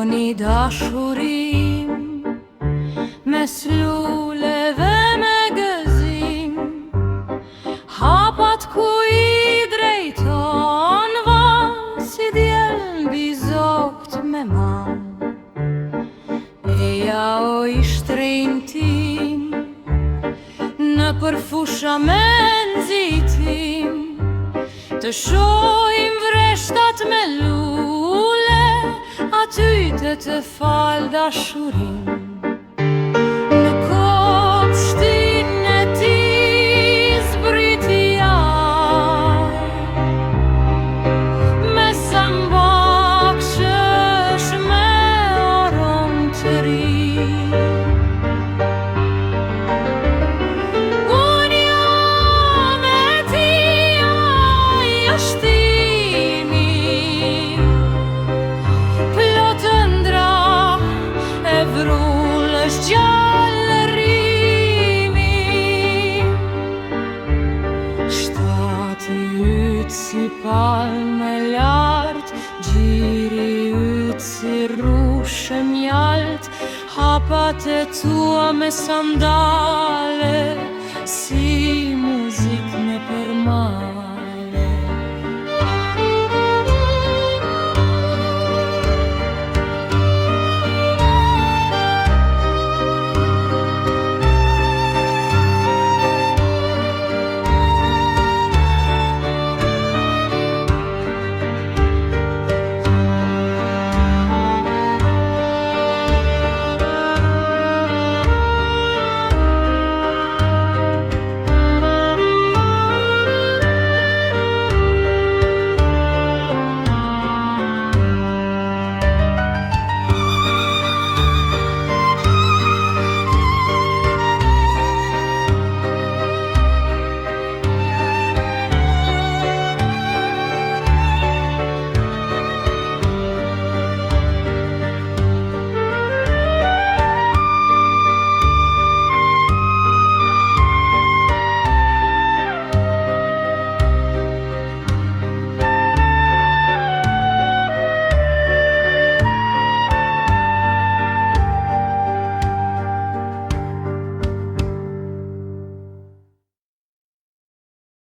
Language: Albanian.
një dashurim mes luleve me gëzim, hapat ku i drejton van si djel mbi zogt me man. Eja o i shtrin tim në përfusha me nxitim, të shojim vreshtat me lule, aty të fal dashurim. Në kopshtin e ti zbriti jaj, me sambakshësh me arom të ri. Si palme lart, gjiri yt si rrushe mjalt, hapat e tua me sandale si muzik në përmal.